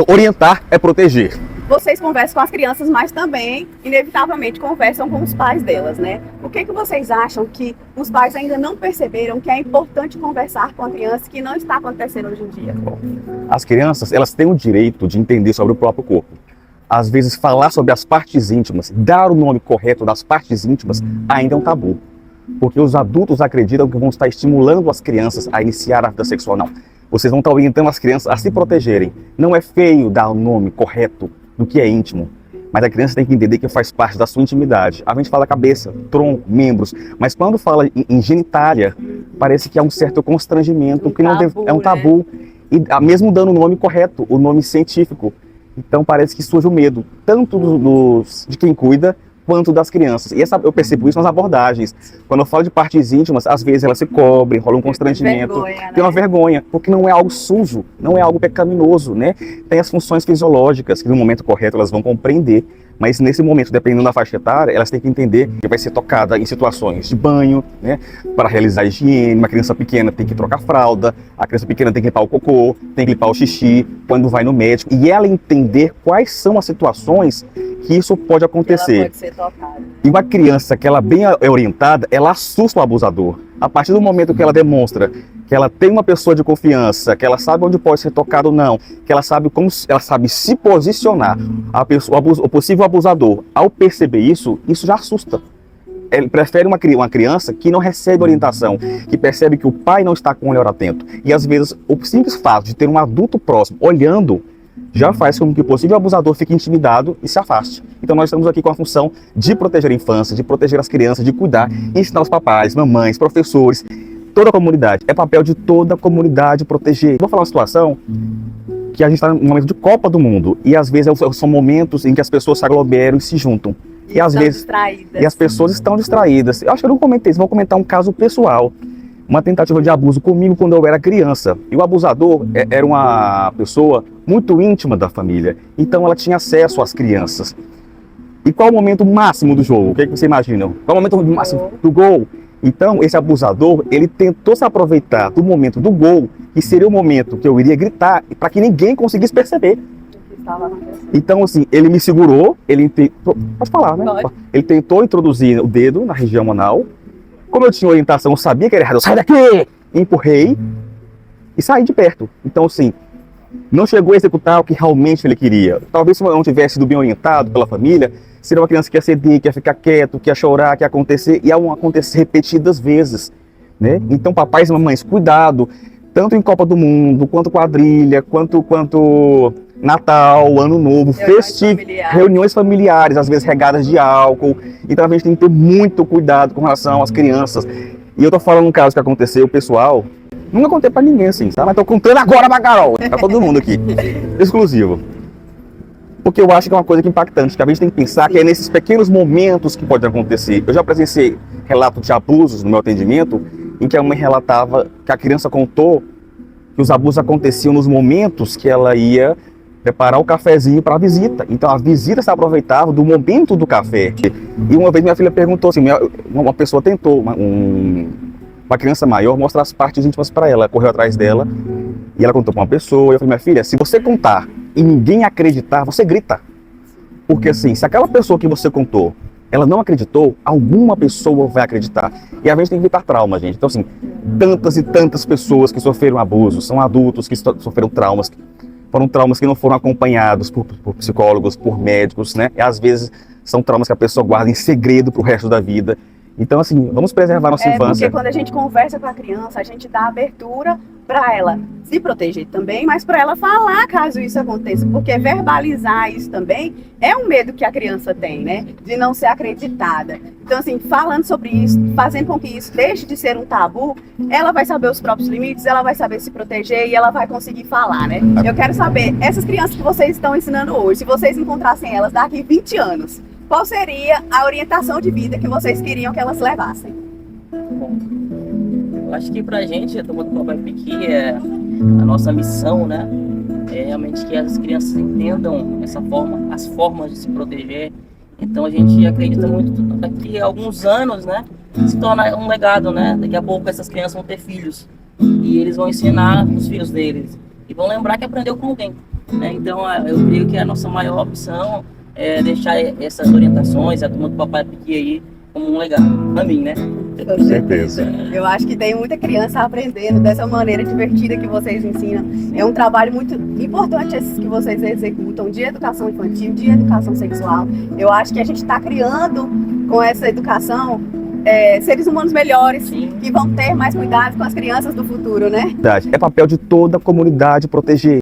Então, orientar é proteger. Vocês conversam com as crianças, mas também, inevitavelmente, conversam com os pais delas, né? O que vocês acham que os pais ainda não perceberam que é importante conversar com a criança, que não está acontecendo hoje em dia? Bom, as crianças, elas têm o direito de entender sobre o próprio corpo. Às vezes, falar sobre as partes íntimas, dar o nome correto das partes íntimas, ainda é um tabu. Porque os adultos acreditam que vão estar estimulando as crianças a iniciar a vida sexual. Não. Vocês vão estar orientando as crianças a se protegerem. Não é feio dar o nome correto do que é íntimo, mas a criança tem que entender que faz parte da sua intimidade. A gente fala cabeça, tronco, membros, mas quando fala em genitália, parece que há um certo constrangimento, que não é um tabu, e mesmo dando o nome correto, o nome científico. Então parece que surge o medo, tanto de quem cuida, quanto das crianças. E eu percebo isso nas abordagens. Quando eu falo de partes íntimas, às vezes elas se cobrem, rola um constrangimento, tem uma vergonha, porque não é algo sujo, não é algo pecaminoso, né? Tem as funções fisiológicas que no momento correto elas vão compreender, mas nesse momento, dependendo da faixa etária, elas têm que entender que vai ser tocada em situações de banho, né? Para realizar a higiene. Uma criança pequena tem que trocar fralda, a criança pequena tem que limpar o cocô, tem que limpar o xixi, quando vai no médico. E ela entender quais são as situações que isso pode acontecer. Ela pode ser tocada. E uma criança que ela bem orientada, ela assusta o abusador. A partir do momento que ela demonstra que ela tem uma pessoa de confiança, que ela sabe onde pode ser tocado ou não, que ela sabe ela sabe se posicionar, o possível abusador, ao perceber isso já assusta. Ele prefere uma criança que não recebe orientação, que percebe que o pai não está com o olhar atento. E às vezes o simples fato de ter um adulto próximo olhando já faz com que o possível abusador fique intimidado e se afaste. Então nós estamos aqui com a função de proteger a infância, de proteger as crianças, de cuidar, ensinar os papais, mamães, professores, toda a comunidade. É papel de toda a comunidade proteger. Vou falar uma situação que a gente está num momento de Copa do Mundo e às vezes são momentos em que as pessoas se aglomeram e se juntam. E às vezes as pessoas estão distraídas. Eu acho que eu não comentei isso, vou comentar um caso pessoal. Uma tentativa de abuso comigo quando eu era criança. E o abusador era uma pessoa muito íntima da família. Então ela tinha acesso às crianças. E qual o momento máximo do jogo? O que você imagina? Qual o momento máximo do gol? Então esse abusador, ele tentou se aproveitar do momento do gol, que seria o momento que eu iria gritar, para que ninguém conseguisse perceber. Então assim, ele me segurou, pode falar, né? Pode. Ele tentou introduzir o dedo na região anal. Como eu tinha orientação, eu sabia que era errado, eu saí daqui! Empurrei e saí de perto. Então, assim, não chegou a executar o que realmente ele queria. Talvez se eu não tivesse sido bem orientado pela família, seria uma criança que ia ceder, que ia ficar quieto, que ia chorar, que ia acontecer, e ia acontecer repetidas vezes, né? Então, papais e mamães, cuidado, tanto em Copa do Mundo, quanto quadrilha, quanto Natal, Ano Novo, reuniões familiares, às vezes regadas de álcool. Então a gente tem que ter muito cuidado com relação às crianças. E eu tô falando um caso que aconteceu, pessoal, nunca contei pra ninguém assim, sabe? Mas tô contando agora pra Carol, pra todo mundo aqui, exclusivo. Porque eu acho que é uma coisa que é impactante, que a gente tem que pensar que é nesses pequenos momentos que pode acontecer. Eu já presenciei relatos de abusos no meu atendimento, em que a mãe relatava que a criança contou que os abusos aconteciam nos momentos que ela ia preparar o cafezinho para a visita. Então a visita se aproveitava do momento do café. E uma vez minha filha perguntou assim, uma pessoa tentou, uma criança maior, mostrar as partes íntimas para ela, correu atrás dela e ela contou para uma pessoa. E eu falei, minha filha, se você contar e ninguém acreditar, você grita. Porque assim, se aquela pessoa que você contou, ela não acreditou, alguma pessoa vai acreditar. E a gente tem que evitar trauma, gente. Então assim, tantas e tantas pessoas que sofreram abuso, são adultos que sofreram traumas, foram traumas que não foram acompanhados por psicólogos, por médicos, né? E às vezes são traumas que a pessoa guarda em segredo pro resto da vida. Então, assim, vamos preservar nossa infância. Porque quando a gente conversa com a criança, a gente dá abertura para ela se proteger também, mas para ela falar caso isso aconteça, porque verbalizar isso também é um medo que a criança tem, né? De não ser acreditada. Então, assim, falando sobre isso, fazendo com que isso deixe de ser um tabu, ela vai saber os próprios limites, ela vai saber se proteger e ela vai conseguir falar, né? Eu quero saber, essas crianças que vocês estão ensinando hoje, se vocês encontrassem elas daqui 20 anos, qual seria a orientação de vida que vocês queriam que elas levassem? Bom, eu acho que pra gente, a Turma do Papai Piqui, a nossa missão, né? É realmente que as crianças entendam as formas de se proteger. Então a gente acredita muito que daqui a alguns anos, né, se torna um legado, né? Daqui a pouco essas crianças vão ter filhos e eles vão ensinar os filhos deles e vão lembrar que aprendeu com alguém. né? Então, eu creio que a nossa maior opção é deixar essas orientações, a turma do Papai Piqui aí, como um legado para mim, né? Com certeza. Eu acho que tem muita criança aprendendo dessa maneira divertida que vocês ensinam. É um trabalho muito importante esses que vocês executam, de educação infantil, de educação sexual. Eu acho que a gente está criando com essa educação seres humanos melhores, Sim. que vão ter mais cuidado com as crianças do futuro, né? É papel de toda a comunidade proteger.